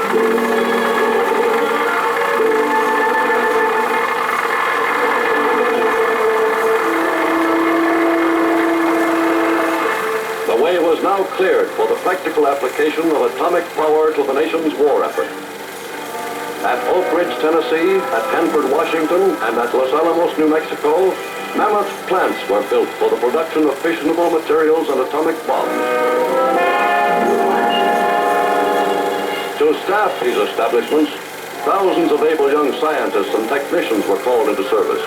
The way was now cleared for the practical application of atomic power to the nation's war effort. At Oak Ridge, Tennessee, at Hanford, Washington, and at Los Alamos, New Mexico, mammoth plants were built for the production of fissionable materials and atomic bombs. To staff these establishments, thousands of able young scientists and technicians were called into service.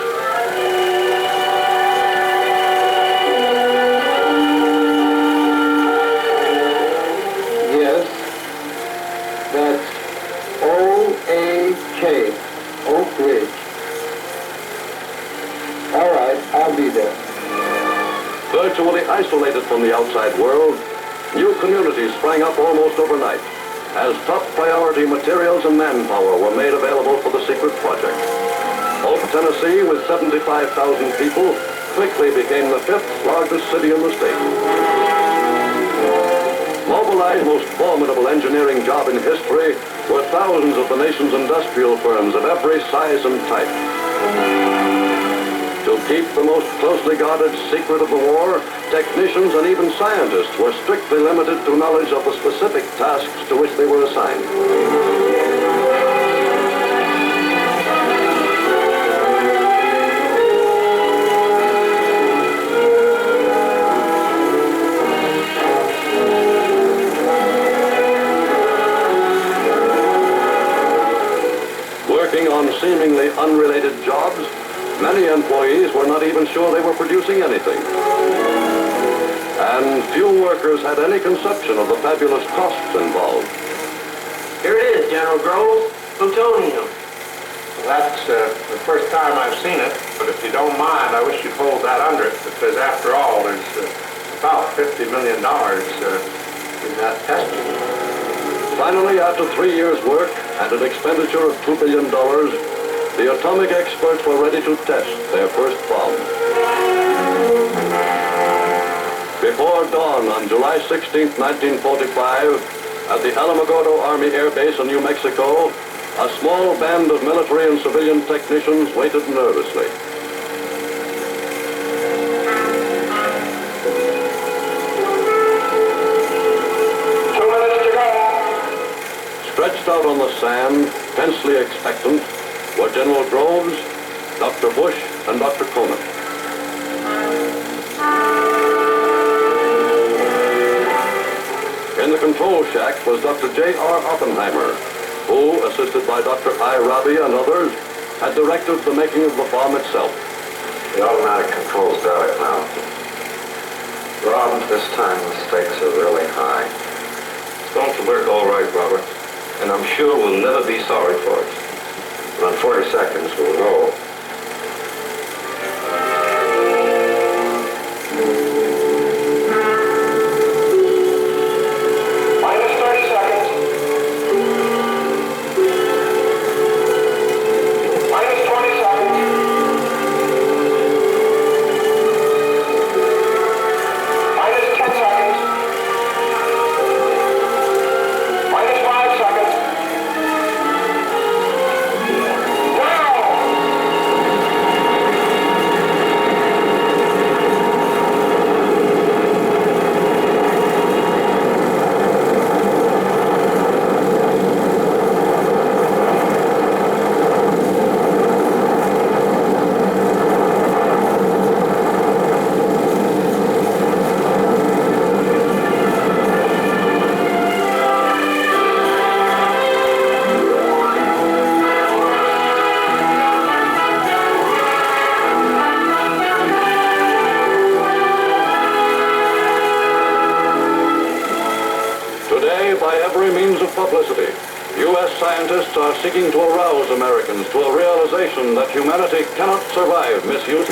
Yes, that's O-A-K, Oak Ridge. All right, I'll be there. Virtually isolated from the outside world, new communities sprang up almost overnight as top priority materials and manpower were made available for the secret project. Oak, Tennessee, with 75,000 people, quickly became the fifth largest city in the state. Mobilized most formidable engineering job in history were thousands of the nation's industrial firms of every size and type. To keep the most closely guarded secret of the war, technicians and even scientists were strictly limited to knowledge of the specific tasks to which they were assigned. Working on seemingly unrelated jobs, many employees were not even sure they were producing anything. And few workers had any conception of the fabulous costs involved. Here it is, General Groves, plutonium. Well, that's the first time I've seen it, but if you don't mind, I wish you'd hold that under it, because after all, there's about $50 million in that testing. Finally, after 3 years' work and an expenditure of $2 billion, the atomic experts were ready to test their first bomb. Before dawn on July 16, 1945, at the Alamogordo Army Air Base in New Mexico, a small band of military and civilian technicians waited nervously. Stretched out on the sand, tensely expectant, were General Groves, Dr. Bush, and Dr. Coleman. In the control shack was Dr. J.R. Oppenheimer, who, assisted by Dr. I. Rabi and others, had directed the making of the bomb itself. The automatic controls got it now. Rob, this time the stakes are really high. It's going to work all right, Robert, and I'm sure we'll never be sorry for it. In 40 seconds, we'll roll. Minus 30 seconds. Minus 20 seconds. Minus 10 seconds. Minus 5 seconds. By every means of publicity, U.S. scientists are seeking to arouse Americans to a realization that humanity cannot survive misuse.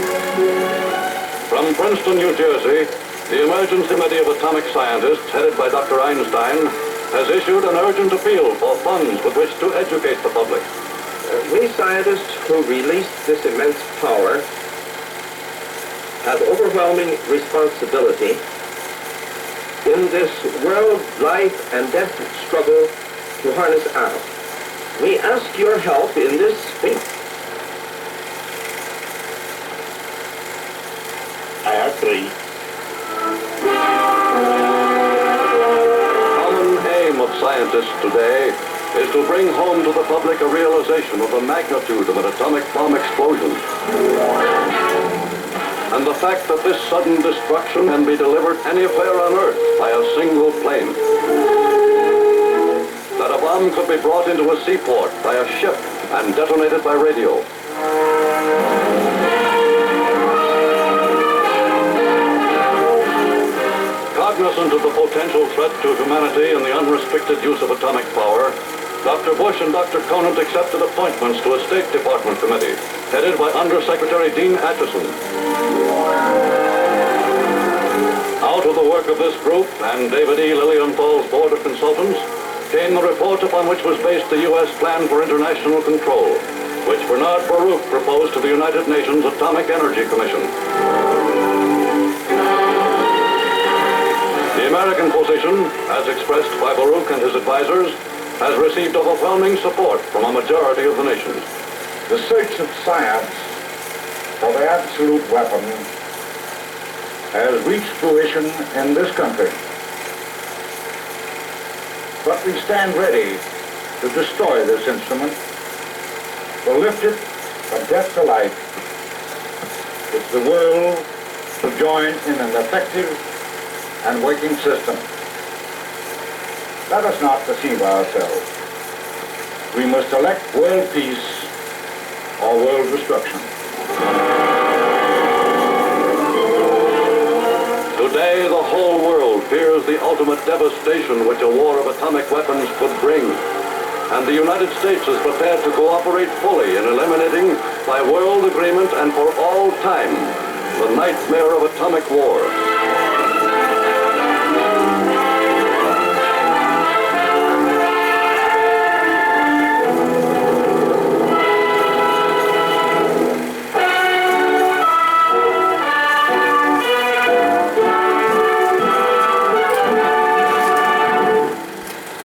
From Princeton, New Jersey, the Emergency Committee of Atomic Scientists, headed by Dr. Einstein, has issued an urgent appeal for funds with which to educate the public. We scientists who released this immense power have overwhelming responsibility in this world life and death struggle to harness atom. We ask your help in this feat. I agree. Common aim of scientists today is to bring home to the public a realization of the magnitude of an atomic bomb explosion. And the fact that this sudden destruction can be delivered anywhere on Earth by a single plane. That a bomb could be brought into a seaport by a ship and detonated by radio. Cognizant of the potential threat to humanity and the unrestricted use of atomic power, Dr. Bush and Dr. Conant accepted appointments to a State Department committee, headed by Undersecretary Dean Acheson. Out of the work of this group and David E. Lilienthal's Board of Consultants came the report upon which was based the U.S. Plan for International Control, which Bernard Baruch proposed to the United Nations Atomic Energy Commission. The American position, as expressed by Baruch and his advisors, has received overwhelming support from a majority of the nations. The search of science for the absolute weapon has reached fruition in this country. But we stand ready to destroy this instrument, to lift it from death to life, if the world to join in an effective and working system. Let us not deceive ourselves. We must elect world peace or world destruction. Today, the whole world fears the ultimate devastation which a war of atomic weapons could bring. And the United States is prepared to cooperate fully in eliminating, by world agreement and for all time, the nightmare of atomic war.